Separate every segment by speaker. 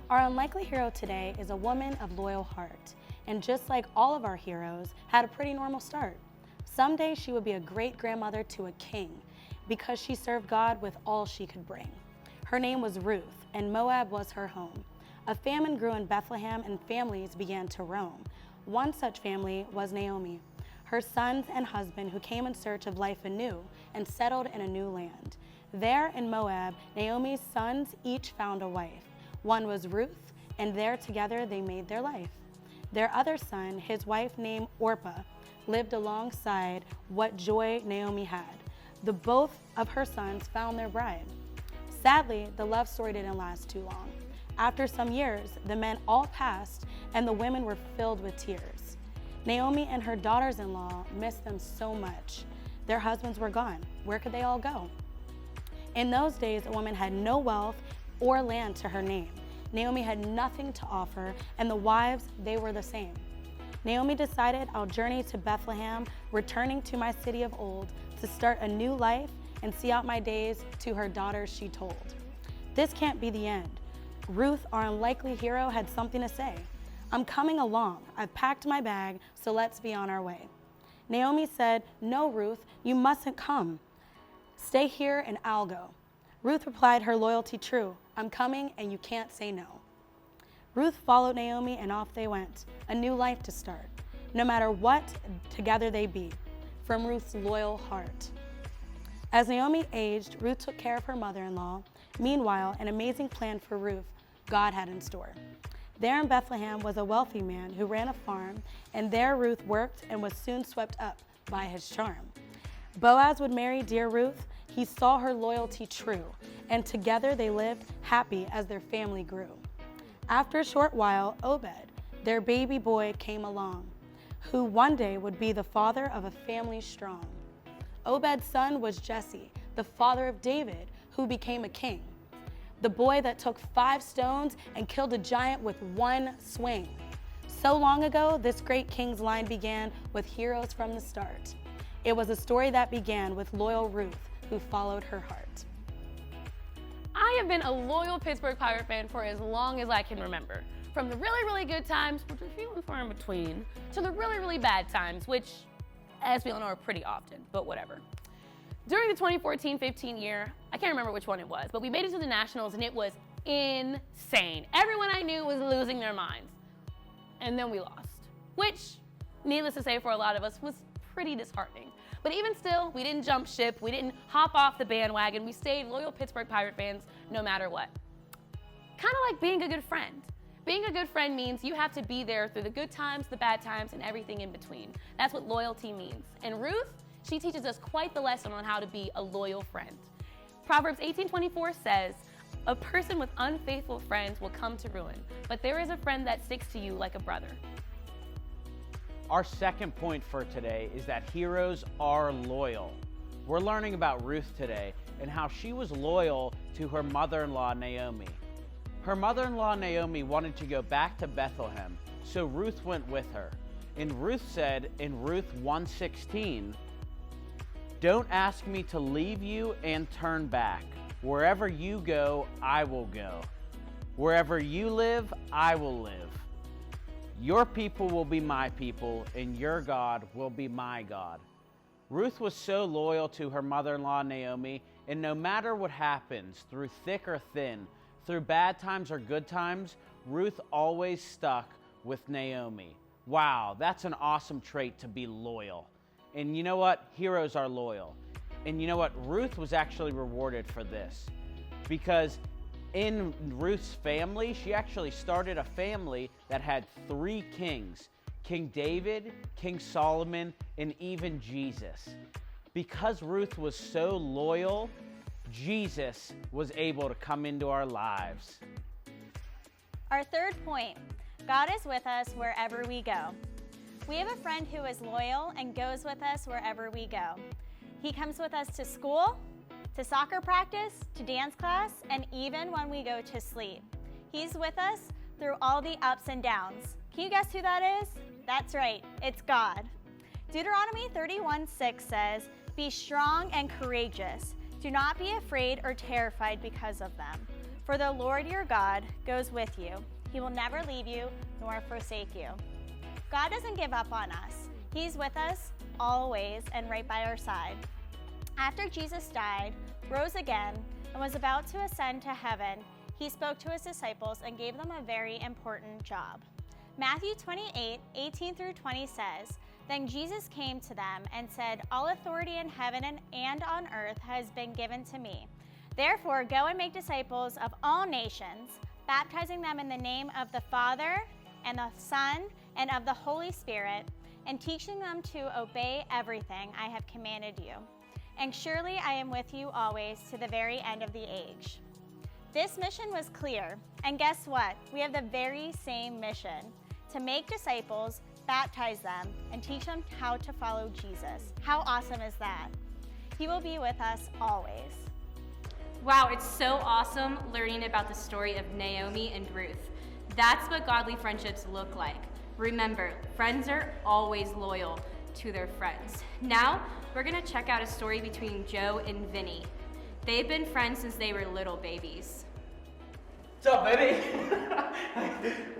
Speaker 1: Our unlikely hero today is a woman of loyal heart, and just like all of our heroes, had a pretty normal start. Someday she would be a great-grandmother to a king because she served God with all she could bring. Her name was Ruth, and Moab was her home. A famine grew in Bethlehem and families began to roam. One such family was Naomi, her sons and husband who came in search of life anew and settled in a new land. There in Moab, Naomi's sons each found a wife. One was Ruth, and there together they made their life. Their other son, his wife named Orpah, lived alongside. What joy Naomi had. The both of her sons found their bride. Sadly, the love story didn't last too long. After some years, the men all passed and the women were filled with tears. Naomi and her daughters-in-law missed them so much. Their husbands were gone. Where could they all go? In those days, a woman had no wealth or land to her name. Naomi had nothing to offer, and the wives, they were the same. Naomi decided, I'll journey to Bethlehem, returning to my city of old, to start a new life and see out my days. To her daughters she told, this can't be the end. Ruth, our unlikely hero, had something to say. I'm coming along. I've packed my bag, so let's be on our way. Naomi said, no, Ruth, you mustn't come. Stay here and I'll go. Ruth replied, her loyalty true. I'm coming and you can't say no. Ruth followed Naomi and off they went, a new life to start. No matter what, together they be, from Ruth's loyal heart. As Naomi aged, Ruth took care of her mother-in-law. Meanwhile, an amazing plan for Ruth God had in store. There in Bethlehem was a wealthy man who ran a farm, and there Ruth worked and was soon swept up by his charm. Boaz would marry dear Ruth. He saw her loyalty true, and together they lived happy as their family grew. After a short while, Obed, their baby boy, came along, who one day would be the father of a family strong. Obed's son was Jesse, the father of David, who became a king. The boy that took 5 stones and killed a giant with one swing. So long ago, this great king's line began with heroes from the start. It was a story that began with loyal Ruth, who followed her heart.
Speaker 2: I have been a loyal Pittsburgh Pirate fan for as long as I can remember. From the really, really good times, which are few and far in between, to the really, really bad times, which, as we all know, are pretty often, but whatever. During the 2014-15 year, I can't remember which one it was, but we made it to the Nationals and it was insane. Everyone I knew was losing their minds. And then we lost, which, needless to say for a lot of us, was pretty disheartening. But even still, we didn't jump ship, we didn't hop off the bandwagon, we stayed loyal Pittsburgh Pirate fans no matter what. Kind of like being a good friend. Being a good friend means you have to be there through the good times, the bad times, and everything in between. That's what loyalty means. And Ruth, she teaches us quite the lesson on how to be a loyal friend. Proverbs 18:24 says, a person with unfaithful friends will come to ruin, but there is a friend that sticks to you like a brother.
Speaker 3: Our second point for today is that heroes are loyal. We're learning about Ruth today and how she was loyal to her mother-in-law, Naomi. Her mother-in-law, Naomi, wanted to go back to Bethlehem, so Ruth went with her. And Ruth said in Ruth 1:16, don't ask me to leave you and turn back. Wherever you go, I will go. Wherever you live, I will live. Your people will be my people, and your God will be my God. Ruth was so loyal to her mother-in-law, Naomi, and no matter what happens, through thick or thin, through bad times or good times, Ruth always stuck with Naomi. Wow, that's an awesome trait, to be loyal. And you know what? Heroes are loyal. And you know what? Ruth was actually rewarded for this, because in Ruth's family, she actually started a family that had 3 kings: King David, King Solomon, and even Jesus. Because Ruth was so loyal, Jesus was able to come into our lives.
Speaker 4: Our third point, God is with us wherever we go. We have a friend who is loyal and goes with us wherever we go. He comes with us to school, to soccer practice, to dance class, and even when we go to sleep. He's with us through all the ups and downs. Can you guess who that is? That's right, it's God. Deuteronomy 31:6 says, be strong and courageous. Do not be afraid or terrified because of them, for the Lord your God goes with you. He will never leave you nor forsake you. God doesn't give up on us. He's with us always and right by our side. After Jesus died, rose again, and was about to ascend to heaven, he spoke to his disciples and gave them a very important job. Matthew 28:18 through 20 says, "Then Jesus came to them and said, 'All authority in heaven and on earth has been given to me. Therefore, go and make disciples of all nations, baptizing them in the name of the Father and the Son and of the Holy Spirit, and teaching them to obey everything I have commanded you. And surely I am with you always to the very end of the age.'" This mission was clear, and guess what? We have the very same mission: to make disciples, baptize them, and teach them how to follow Jesus. How awesome is that? He will be with us always.
Speaker 5: Wow, it's so awesome learning about the story of Naomi and Ruth. That's what godly friendships look like. Remember, friends are always loyal to their friends. Now, we're gonna check out a story between Joe and Vinny. They've been friends since they were little babies.
Speaker 6: What's up, baby?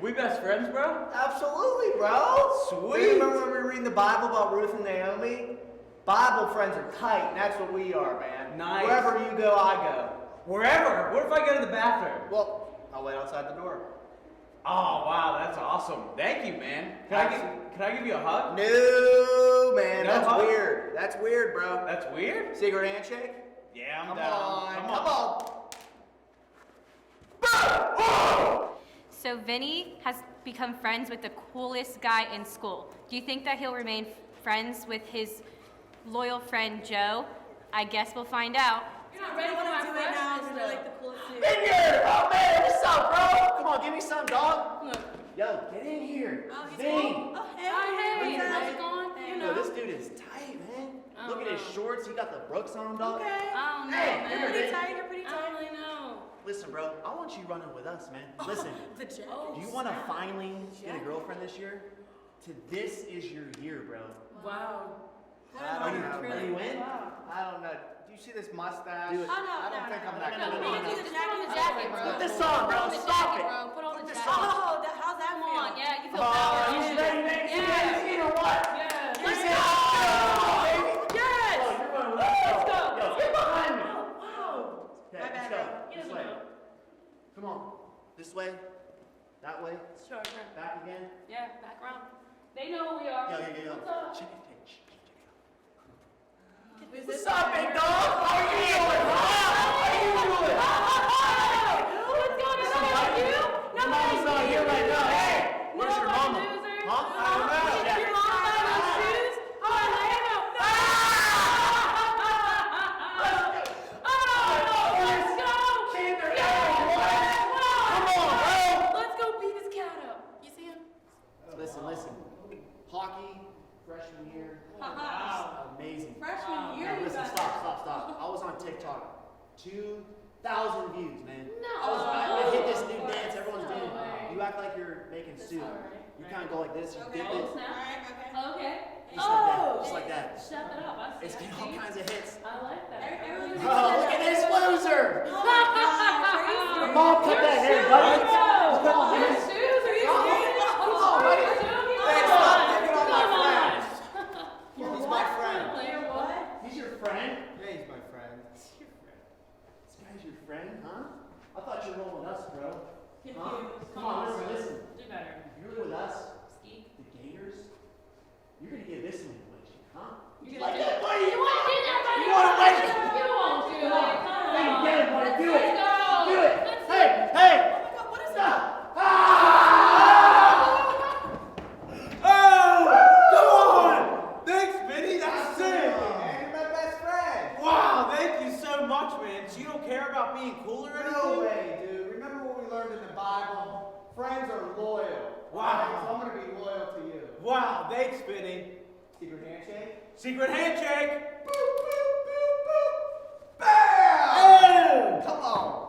Speaker 6: We best friends, bro?
Speaker 7: Absolutely, bro.
Speaker 6: Sweet.
Speaker 7: You remember when we were reading the Bible about Ruth and Naomi? Bible friends are tight, and that's what we are, man.
Speaker 6: Nice.
Speaker 7: Wherever you go, I go.
Speaker 6: Wherever. What if I go to the bathroom?
Speaker 7: Well, I'll wait outside the door.
Speaker 6: Oh, wow, that's awesome. Thank you, man. Can I give you a hug?
Speaker 7: No, man,
Speaker 6: No
Speaker 7: that's
Speaker 6: hug?
Speaker 7: weird. That's weird, bro.
Speaker 6: That's weird?
Speaker 7: Secret handshake?
Speaker 6: Yeah, I'm
Speaker 7: Come
Speaker 6: down.
Speaker 7: on, come on.
Speaker 5: So Vinny has become friends with the coolest guy in school. Do you think that he'll remain friends with his loyal friend Joe? I guess we'll find out.
Speaker 2: You're not ready for my freshness, though.
Speaker 7: Vineyard! Oh, man, what's up, bro? Come on, give me some, dog. Yo, get in here. Vin.
Speaker 2: Hey, how's it going? You
Speaker 7: Yo,
Speaker 2: know.
Speaker 7: this dude is tight, man. Look at his shorts. He got the Brooks on him, dog.
Speaker 2: I don't know,
Speaker 7: Hey,
Speaker 2: man.
Speaker 7: you're pretty
Speaker 2: tight. I don't really know.
Speaker 7: Listen, bro, I want you running with us, man. Listen, do you want to finally get a girlfriend this year? This is your year, bro.
Speaker 2: Wow.
Speaker 7: Are you in? I don't know. Do you see this mustache?
Speaker 2: Oh, no,
Speaker 7: I don't think I'm that
Speaker 2: No,
Speaker 7: good.
Speaker 2: we can do the jacket, bro.
Speaker 7: Put this on, bro. Stop it.
Speaker 2: Put on the
Speaker 7: this
Speaker 2: jacket.
Speaker 7: on.
Speaker 2: How's that feel? Come on, yeah, you feel
Speaker 7: Oh,
Speaker 2: power.
Speaker 7: you ready, man? You ready to see or what?
Speaker 2: Yeah.
Speaker 7: Let's go, baby.
Speaker 2: Yes!
Speaker 7: Oh, you're running with us.
Speaker 2: Let's go.
Speaker 7: Yo, get behind me.
Speaker 2: Wow.
Speaker 7: Okay, let's go. This way.
Speaker 2: know.
Speaker 7: Come on. This way. That way.
Speaker 2: Sure.
Speaker 7: Back again.
Speaker 2: Yeah, back around. They know who we are.
Speaker 7: Yo.
Speaker 2: What's up?
Speaker 7: Check it. What's up, big dog? How are you doing? How are you doing?
Speaker 2: What's going on with you?
Speaker 7: Your mama's not here right now. Hey, where's your mama?
Speaker 2: Loser.
Speaker 7: Huh? I don't know.
Speaker 2: Did your mom buy those shoes? Oh, hell no. Oh, let's go.
Speaker 7: Come on, bro.
Speaker 2: Let's go beat this cat up. You see him?
Speaker 7: Listen. Hockey, freshman year. Amazing.
Speaker 2: Freshman year,
Speaker 7: Now, listen, stop. I was on TikTok. 2,000 views, man.
Speaker 2: No.
Speaker 7: I hit this new dance everyone's doing.
Speaker 2: way.
Speaker 7: You act like you're making soup. You kind of go like this. You dip
Speaker 2: Oh,
Speaker 7: it.
Speaker 2: snap. Okay.
Speaker 7: Just like that.
Speaker 2: Shut that up.
Speaker 7: It's getting all kinds of hits.
Speaker 2: I like that.
Speaker 7: Oh, look at this loser!
Speaker 2: Oh my God,
Speaker 7: Come on, cut that hair, buddy. Come on,
Speaker 2: Your
Speaker 7: man.
Speaker 2: shoes? Are you
Speaker 7: Come on,
Speaker 2: serious?
Speaker 7: come on, buddy. Hey, stop picking on my
Speaker 2: Come
Speaker 7: friend.
Speaker 2: on.
Speaker 7: He's my friend.
Speaker 2: Player what?
Speaker 7: He's your friend?
Speaker 8: Yeah, he's my friend.
Speaker 7: This guy's your friend, huh? I thought you were rolling with us, bro.
Speaker 2: Confused.
Speaker 7: Come on, listen.
Speaker 2: Do better.
Speaker 7: If you're with us,
Speaker 2: Ski.
Speaker 7: the Gators, you're gonna give this manipulation, huh?
Speaker 2: You
Speaker 7: like
Speaker 2: do
Speaker 7: that, buddy?
Speaker 2: You want to do that, buddy?
Speaker 7: You wanna wait?
Speaker 2: You won't do it. Come
Speaker 7: Hey,
Speaker 2: on.
Speaker 7: get it, buddy. Do
Speaker 2: Let's
Speaker 7: it.
Speaker 2: go.
Speaker 7: Do it.
Speaker 2: Let's
Speaker 7: Hey, hey.
Speaker 2: Oh my God, what is that?
Speaker 6: Oh! Come on! Thanks, Vinny. That's sick.
Speaker 8: Man, you're my best friend.
Speaker 6: Wow, thank you so much, man. So you don't care about being cool or anything?
Speaker 8: No way, dude. Remember what we learned in the Bible? Friends are loyal.
Speaker 6: Wow.
Speaker 8: Alright, so I'm gonna be loyal to you.
Speaker 6: Wow, thanks, Vinny.
Speaker 8: Secret handshake?
Speaker 6: Secret handshake.
Speaker 8: Boop, boop, boop, boop. Bam! Come on.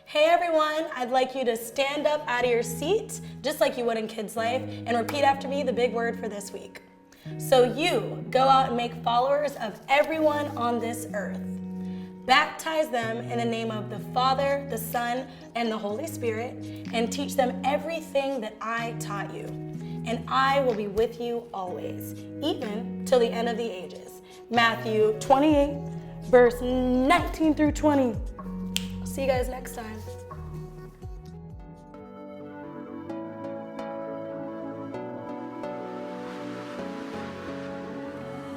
Speaker 1: Hey everyone, I'd like you to stand up out of your seat, just like you would in Kids Life, and repeat after me the big word for this week. So you go out and make followers of everyone on this earth. Baptize them in the name of the Father, the Son, and the Holy Spirit, and teach them everything that I taught you. And I will be with you always, even till the end of the ages. Matthew 28, verse 19 through 20. I'll see you guys next time.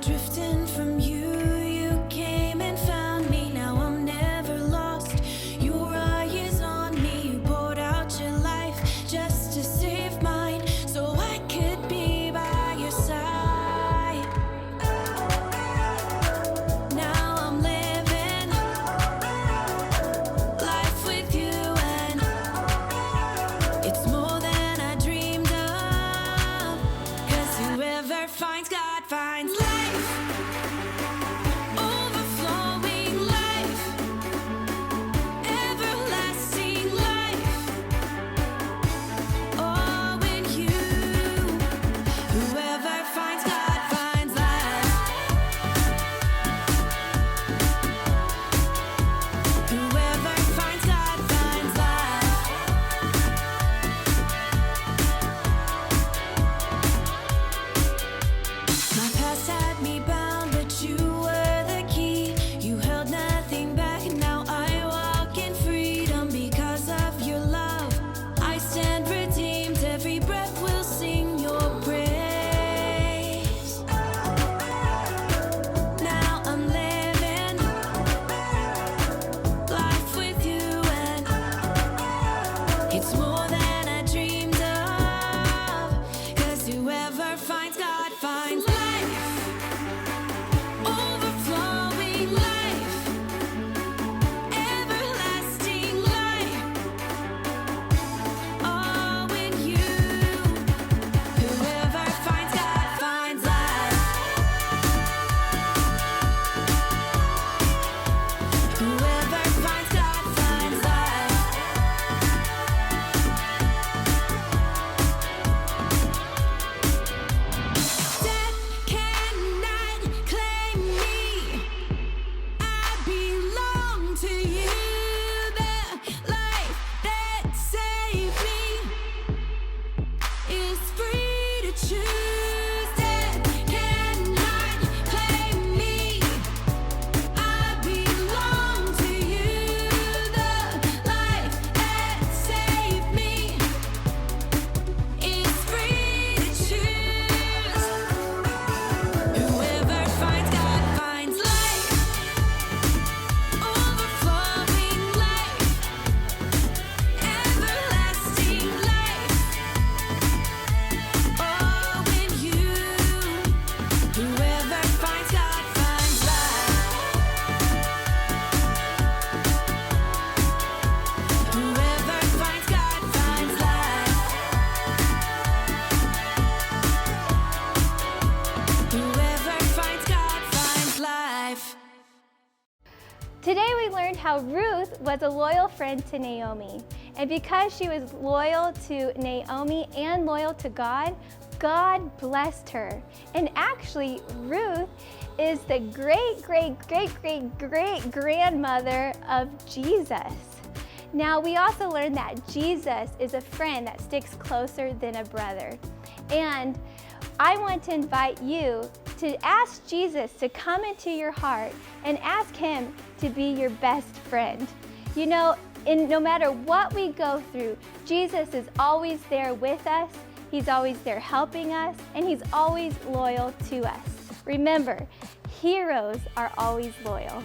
Speaker 9: Drifting from you, you came and found me. Now I'm never lost. Your eye is on me. You poured out your life just to save mine, so I could be by your side. Now I'm living life with you, and it's more than I dreamed of. 'Cause whoever finds God finds life. Overflowing life, everlasting life. Oh, in you, whoever finds God finds life. Whoever finds God finds life. My past had me bound, but you were the key. You held nothing back, and now I walk in freedom because of your love. I stand redeemed, every breath will sing your praise. Now I'm living life with you, and it's more than I dreamed of. 'Cause whoever finds God finds life. Overflowing life, everlasting life. Oh, in you, whoever finds God finds life. Whoever finds God finds life. Death cannot claim me. I belong to you. The life that saved me is free to choose. Death cannot claim me. I belong to you. The life that saved me is free to choose. Whoever finds God finds life. Overflowing life, everlasting life. Oh, in you, whoever finds God finds life. Whoever finds God finds life. Whoever finds God finds life.
Speaker 10: Today we learned how Ruth was a loyal friend to Naomi. And because she was loyal to Naomi and loyal to God, God blessed her. And actually, Ruth is the great-great-great-great-great-grandmother of Jesus. Now, we also learned that Jesus is a friend that sticks closer than a brother. And I want to invite you to ask Jesus to come into your heart and ask him to be your best friend. You know, no matter what we go through, Jesus is always there with us. He's always there helping us, and he's always loyal to us. Remember, heroes are always loyal.